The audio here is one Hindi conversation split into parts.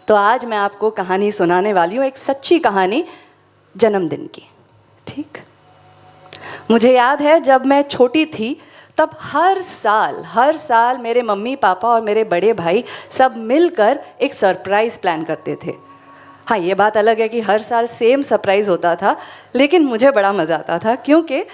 तो आज मैं आपको कहानी सुनाने वाली हूँ, एक सच्ची कहानी जन्मदिन की। ठीक, मुझे याद है जब मैं छोटी थी तब हर साल मेरे मम्मी पापा और मेरे बड़े भाई सब मिलकर एक सरप्राइज़ प्लान करते थे। हाँ, ये बात अलग है कि हर साल सेम सरप्राइज़ होता था, लेकिन मुझे बड़ा मज़ा आता था क्योंकि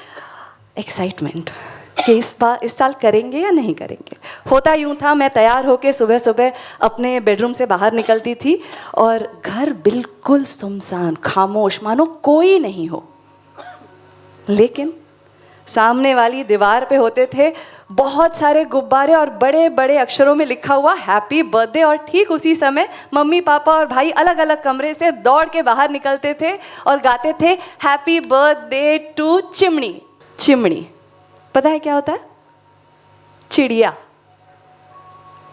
एक्साइटमेंट कि इस साल करेंगे या नहीं करेंगे। होता यूँ था, मैं तैयार होकर सुबह सुबह अपने बेडरूम से बाहर निकलती थी और घर बिल्कुल सुनसान खामोश, मानो कोई नहीं हो। लेकिन सामने वाली दीवार पे होते थे बहुत सारे गुब्बारे और बड़े बड़े अक्षरों में लिखा हुआ हैप्पी बर्थडे। और ठीक उसी समय मम्मी पापा और भाई अलग अलग कमरे से दौड़ के बाहर निकलते थे और गाते थे हैप्पी बर्थडे टू चिमनी। चिमनी पता है क्या होता है? चिड़िया।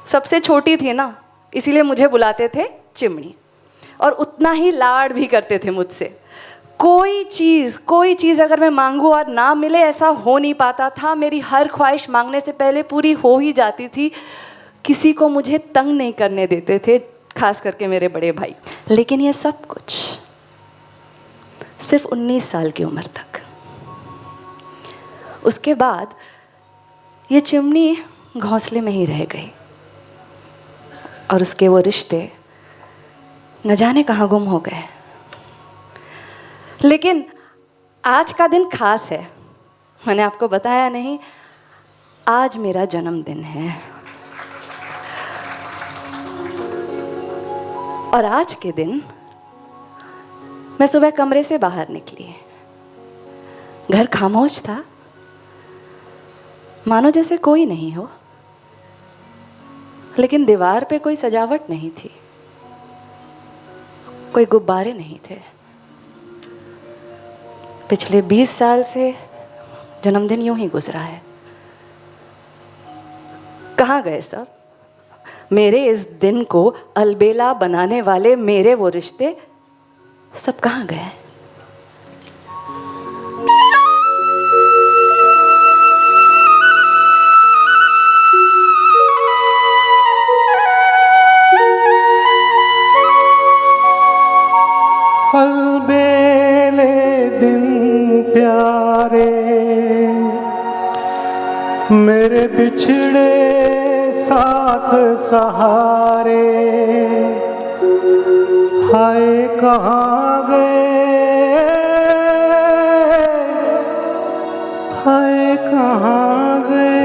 सबसे छोटी थी ना, इसीलिए मुझे बुलाते थे चिमनी, और उतना ही लाड भी करते थे मुझसे। कोई चीज़ अगर मैं मांगूँ और ना मिले, ऐसा हो नहीं पाता था। मेरी हर ख्वाहिश मांगने से पहले पूरी हो ही जाती थी। किसी को मुझे तंग नहीं करने देते थे, खास करके मेरे बड़े भाई। लेकिन ये सब कुछ सिर्फ 19 साल की उम्र तक। उसके बाद ये चिमनी घोंसले में ही रह गई और उसके वो रिश्ते न जाने कहाँ गुम हो गए। लेकिन आज का दिन खास है, मैंने आपको बताया नहीं, आज मेरा जन्मदिन है। और आज के दिन मैं सुबह कमरे से बाहर निकली। घर खामोश था, मानो जैसे कोई नहीं हो। लेकिन दीवार पे कोई सजावट नहीं थी, कोई गुब्बारे नहीं थे। पिछले 20 साल से जन्मदिन यूं ही गुजरा है। कहाँ गए सब? मेरे इस दिन को अलबेला बनाने वाले मेरे वो रिश्ते सब कहाँ गए? अलबेले दिन प्यारे मेरे बिछड़े साथ सहारे, हाय कहाँ गए, हाय कहाँ गए।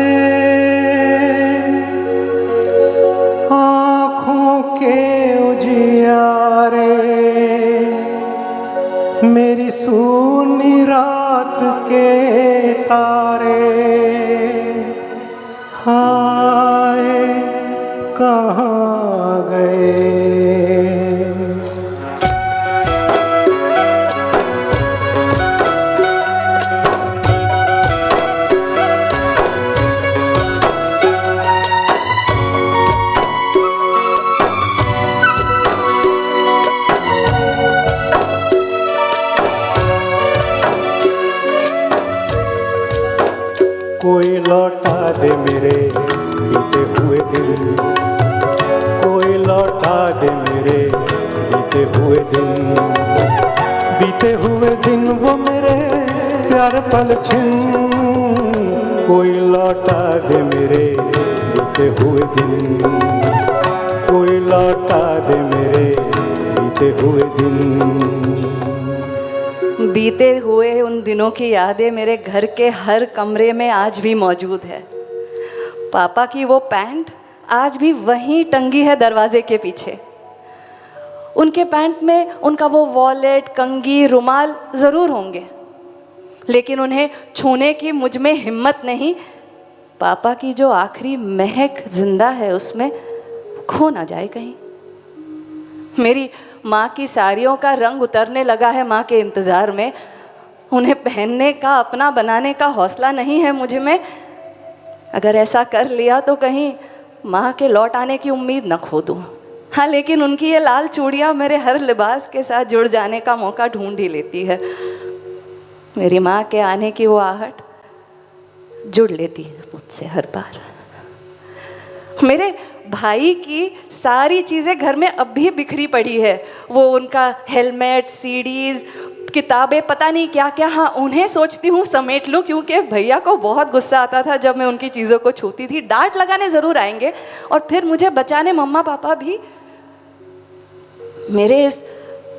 आँखों के उजियारे मेरी सूनी रात के तारे, हाय कहाँ गए। कोई लौटा दे मेरे बीते हुए दिन, कोई लौटा दे मेरे बीते हुए दिन। बीते हुए दिन वो मेरे प्यार पल छिन, कोई लौटा दे मेरे बीते हुए दिन, कोई लौटा दे मेरे बीते हुए दिन। बीते हुए उन दिनों की यादें मेरे घर के हर कमरे में आज भी मौजूद है। पापा की वो पैंट आज भी वहीं टंगी है दरवाजे के पीछे। उनके पैंट में उनका वो वॉलेट, कंघी, रुमाल ज़रूर होंगे, लेकिन उन्हें छूने की मुझ में हिम्मत नहीं। पापा की जो आखिरी महक जिंदा है, उसमें खो ना जाए कहीं। मेरी माँ की साड़ियों का रंग उतरने लगा है माँ के इंतज़ार में। उन्हें पहनने का, अपना बनाने का हौसला नहीं है मुझ में। अगर ऐसा कर लिया तो कहीं माँ के लौट आने की उम्मीद न खो दूँ। हाँ, लेकिन उनकी ये लाल चूड़ियाँ मेरे हर लिबास के साथ जुड़ जाने का मौका ढूंढ ही लेती है। मेरी माँ के आने की वो आहट जुड़ लेती है मुझसे हर बार। मेरे भाई की सारी चीज़ें घर में अब भी बिखरी पड़ी है। वो उनका हेलमेट, सीडीज, किताबें, पता नहीं क्या क्या। हाँ, उन्हें सोचती हूँ समेट लूँ, क्योंकि भैया को बहुत गुस्सा आता था जब मैं उनकी चीज़ों को छूती थी। डांट लगाने ज़रूर आएंगे और फिर मुझे बचाने मम्मा पापा भी। मेरे इस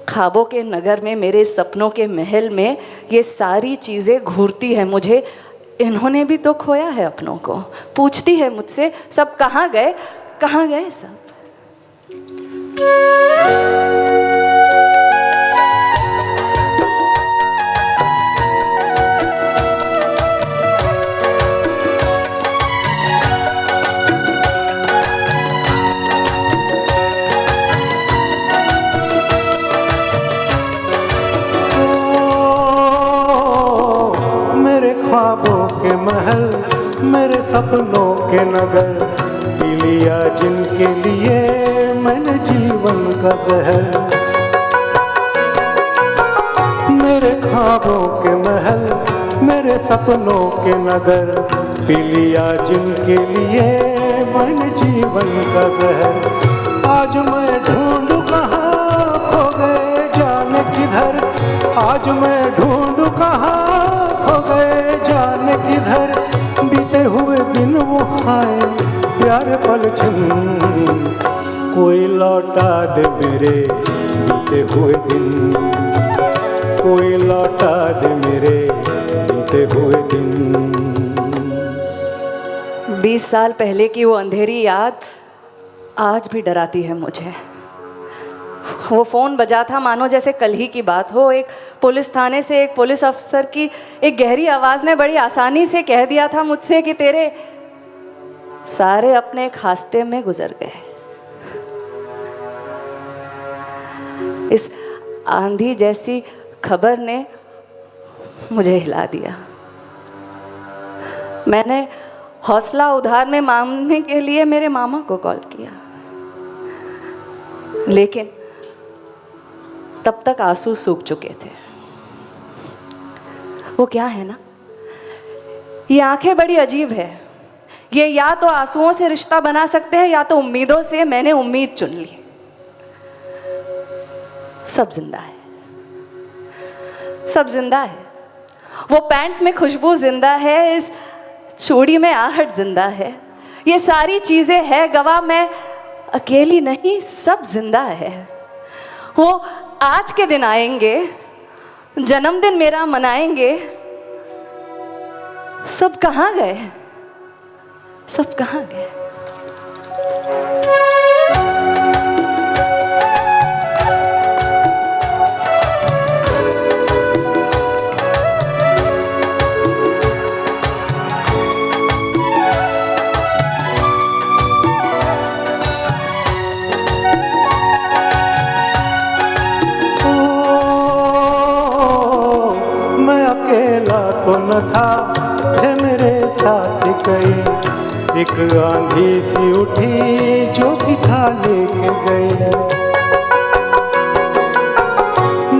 ख्वाबों के नगर में, मेरे सपनों के महल में ये सारी चीज़ें घूरती है मुझे। इन्होंने भी तो खोया है अपनों को। पूछती है मुझसे, सब कहाँ गए, कहाँ गए सब। ख्वाबों के महल, मेरे सपनों के नगर, पी लिया जिनके लिए मैंने जीवन का जहर। मेरे ख्वाबों के महल, मेरे सपनों के नगर, पी लिया जिनके लिए मैंने जीवन का जहर। आज मैं ढूंढूं कहाँ खो गए जाने किधर, आज मैं ढूंढूं कहाँ खो गए जाने किधर। बीते हुए दिन वो आए प्यारे पल छिन, कोई लौटा दे मेरे बीते हुए दिन, कोई लौटा दे मेरे बीते हुए दिन। 20 साल पहले की वो अंधेरी याद आज भी डराती है मुझे। वो फ़ोन बजा था मानो जैसे कल ही की बात हो। एक पुलिस थाने से एक पुलिस अफसर की एक गहरी आवाज़ ने बड़ी आसानी से कह दिया था मुझसे कि तेरे सारे अपने खास्ते में गुजर गए। इस आंधी जैसी खबर ने मुझे हिला दिया। मैंने हौसला उधार में मांगने के लिए मेरे मामा को कॉल किया, लेकिन तब तक आंसू सूख चुके थे। वो क्या है ना, ये आंखें बड़ी अजीब है। ये या तो आंसुओं से रिश्ता बना सकते हैं या तो उम्मीदों से। मैंने उम्मीद चुन ली। सब जिंदा है, सब जिंदा है। वो पैंट में खुशबू जिंदा है, इस चूड़ी में आहट जिंदा है। ये सारी चीजें है गवाह, मैं अकेली नहीं, सब जिंदा है। वो आज के दिन आएंगे, जन्मदिन मेरा मनाएंगे। सब कहाँ गए, सब कहाँ गए। तो न था थे मेरे साथ गए, एक आंधी सी उठी जो भी था लेके गए।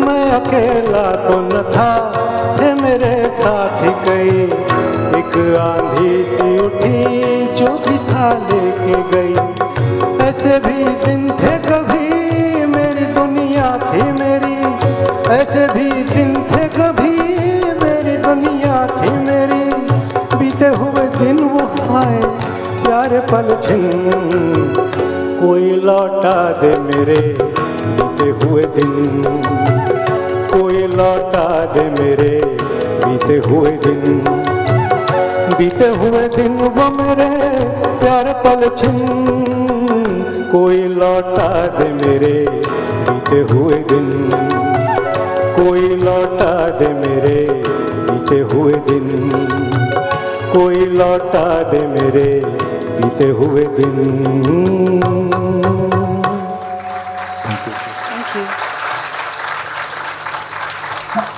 मैं अकेला तो न था थे मेरे साथ गए, एक आंधी सी उठी जो भी था लेके गई। ऐसे भी दिन थे कभी मेरी दुनिया थी मेरी, ऐसे भी दिन थे कभी दुनिया थी मेरी। बीते हुए दिन वो आए प्यारे पल छिन, कोई लौटा दे मेरे बीते हुए दिन, कोई लौटा दे मेरे बीते हुए दिन। बीते हुए दिन वो मेरे प्यारे पल छिन, कोई लौटा दे मेरे बीते हुए दिन, कोई लौटा दे मेरे बीते हुए दिन, कोई लौटा दे मेरे बीते हुए दिन।